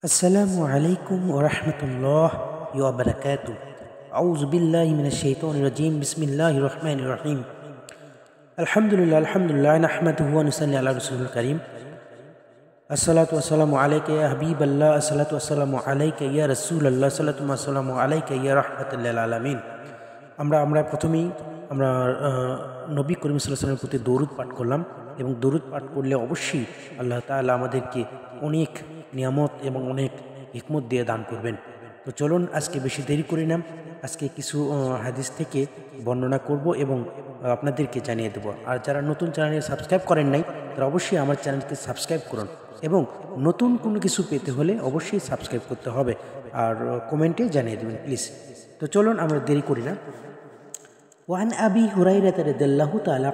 আসসালামু আলাইকুম ওয়া রাহমাতুল্লাহি ওয়া বারাকাতুহু। আউযু বিল্লাহি মিনাশ শাইতানির রাজীম। বিসমিল্লাহির রহমানির রহিম। আলহামদুলিল্লাহ নাহমাদুহু ওয়া নুসাল্লি আলা রাসূলিল কারীম। আসসালাতু ওয়াসসালামু আলাইকা ইয়া হাবিবাল্লাহ, আসসালাতু ওয়াসসালামু আলাইকা ইয়া রাসূলুল্লাহ, আসসালাতু ওয়াসসালামু আলাইকা ইয়া রাহমাতুল লিল আলামিন। আমরা প্রথমেই নবী করিম সাল্লাল্লাহু আলাইহি ওয়াসাল্লামের প্রতি দরুদ পাঠ করলাম, এবং দরুদ পাঠ করলে অবশ্যই আল্লাহ তাআলা আমাদেরকে অনেক নিয়ামত এবং অনেক হিকমত দিয়ে দান করবেন। তো চলুন আজকে বেশি দেরি করি না, আজকে কিছু হাদিস থেকে বর্ণনা করব এবং আপনাদেরকে জানিয়ে দেব। আর যারা নতুন চ্যানেলে সাবস্ক্রাইব করেন নাই তারা অবশ্যই আমার চ্যানেলকে সাবস্ক্রাইব করুন, এবং নতুন কোনো কিছু পেতে হলে অবশ্যই সাবস্ক্রাইব করতে হবে আর কমেন্টে জানিয়ে দেবেন প্লিজ। তো চলুন আমরা দেরি করি না। وعن أبي هريرة رضي الله تعالى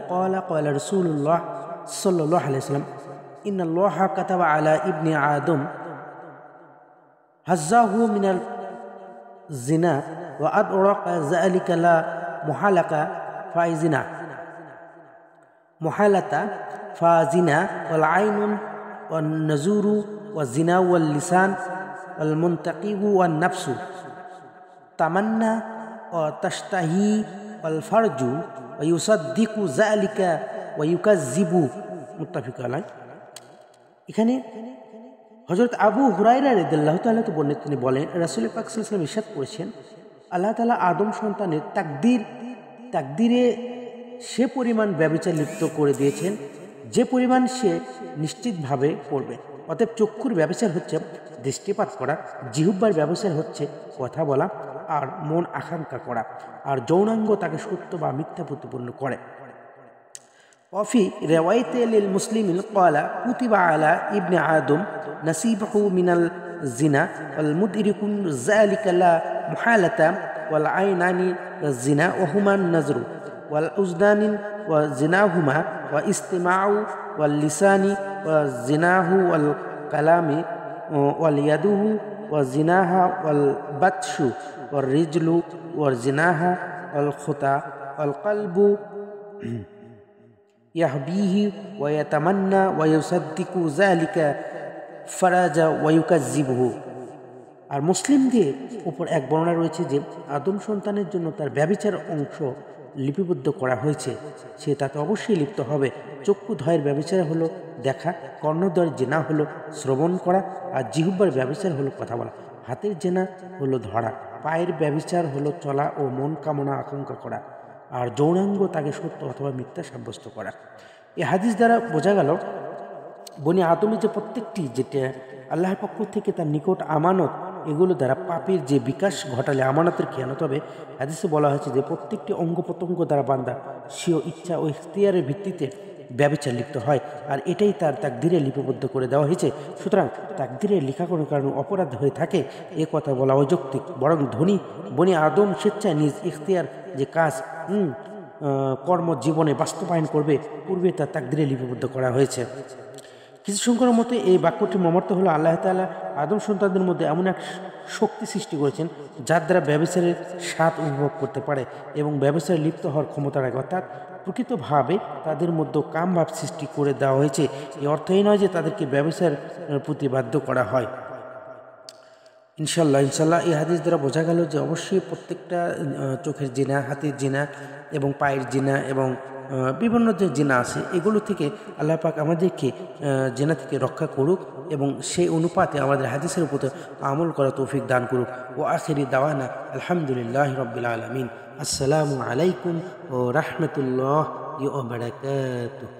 قال رسول الله صلى الله عليه وسلم إن الله كتب على ابن آدم هزاه من الزنا وأدرك ذلك لا محالة فزنا والعين والنزور والزنا واللسان والمنتقب والنفس تمنى وتشتهي والفرج ويصدق ذلك ويكذب মুত্তাফিক আলাইহ। এখানে হযরত আবু হুরায়রা রাদিয়াল্লাহু তাআলা তিনি বলেন, রাসূল পাক সাল্লাল্লাহু আলাইহি ওয়াসাল্লাম ইরশাদ করেছেন, আল্লাহ তাআলা আদম সন্তানের তাকদীরে সে পরিমাণ ব্যভিচার লিপ্ত করে দিয়েছেন যে পরিমাণ সে নিশ্চিতভাবে করবে। অতএব চক্ষুর ব্যভিচার হচ্ছে দৃষ্টিপাত করা, জিহ্বার ব্যভিচার হচ্ছে কথা বলা আর মন আকাঙ্ক্ষা করা, আর যৌনাঙ্গ তাকে সত্য বা মিথ্যা প্রতিপন্ন করে। وفي رواية للمسلم قال كتب على ابن آدم نصيبه من الزنا والمدرك ذلك لا محالة والعينان الزنا وهما النظر والأذنان وزناهما واستماع واللسان وزناه والكلام واليد وزناها والبطش والرجل وزناها والخطى والقلب يهبيه ويتمنى ويصدق ذلك فرج ويكذبه। আর মুসলিমদের উপর এক বর্ণনা রয়েছে যে আদম সন্তানের জন্য তার ব্যভিচার অংশ লিপিবদ্ধ করা হয়েছে, সে তাতে অবশ্যই লিপ্ত হবে। চক্ষুদ্বয়ের ব্যভিচার হলো দেখা, কর্ণদ্বয়ের জেনা হলো শ্রবণ করা, আর জিহ্বার ব্যভিচার হলো কথা বলা, হাতের জেনা হলো ধরা, পায়ের ব্যভিচার হলো চলা ও মন কামনা আকাঙ্ক্ষা করা, আর যৌনাঙ্গ তাকে সত্য অথবা মিথ্যা সাব্যস্ত করা। এই হাদিস দ্বারা বোঝা গেল বনি আদমের যে প্রত্যেকটি যেটা আল্লাহর পক্ষ থেকে তার নিকট আমানত, এগুলো দ্বারা পাপের যে বিকাশ ঘটালে আমানতের খেয়ানত হবে। হাদিসে বলা হয়েছে যে প্রত্যেকটি অঙ্গ প্রত্যঙ্গ দ্বারা বান্দা স্বীয় ইচ্ছা ও ইখতিয়ারের ভিত্তিতে ব্যভিচার লিপ্ত হয়, আর এটাই তার তাকদীরে লিপিবদ্ধ করে দেওয়া হয়েছে। সুতরাং তাকদীরে লেখা কোনো কারণে অপরাধ হয়ে থাকে এ কথা বলা অযৌক্তিক, বরং বনি আদম স্বেচ্ছায় নিজ ইখতিয়ার যে কাজ কর্মজীবনে বাস্তবায়ন করবে পূর্বে তার তাকদীরে লিপিবদ্ধ করা হয়েছে। কিছু সংখ্যার মতে এই বাক্যটির মর্মার্থ হলো আল্লাহ তাআলা আদম সন্তানদের মধ্যে এমন এক শক্তি সৃষ্টি করেছেন যার দ্বারা ব্যভিচারের স্বাদ উপভোগ করতে পারে এবং ব্যভিচারে লিপ্ত হওয়ার ক্ষমতা রাখে, অর্থাৎ প্রকৃতভাবে তাদের মধ্যে কামভাব সৃষ্টি করে দেওয়া হয়েছে। এই অর্থই নয় যে তাদেরকে ব্যভিচার প্রতি বাধ্য করা হয়। ইনশাল্লাহ এই হাদিস দ্বারা বোঝা গেল যে অবশ্যই প্রত্যেকটা চোখের জিনা, হাতের জিনা এবং পায়ের জিনা এবং বিভিন্ন যে জিনা আছে এগুলো থেকে আল্লাহ পাক আমাদেরকে জিনা থেকে রক্ষা করুক এবং সেই অনুপাতে আমাদের হাদিসের উপর আমল করা তৌফিক দান করুক। ও আখিরি দাওয়ানা আলহামদুলিল্লাহি রাব্বিল আলামিন। আসসালামু আলাইকুম ওয়া রাহমাতুল্লাহি ওয়া বারাকাতুহু।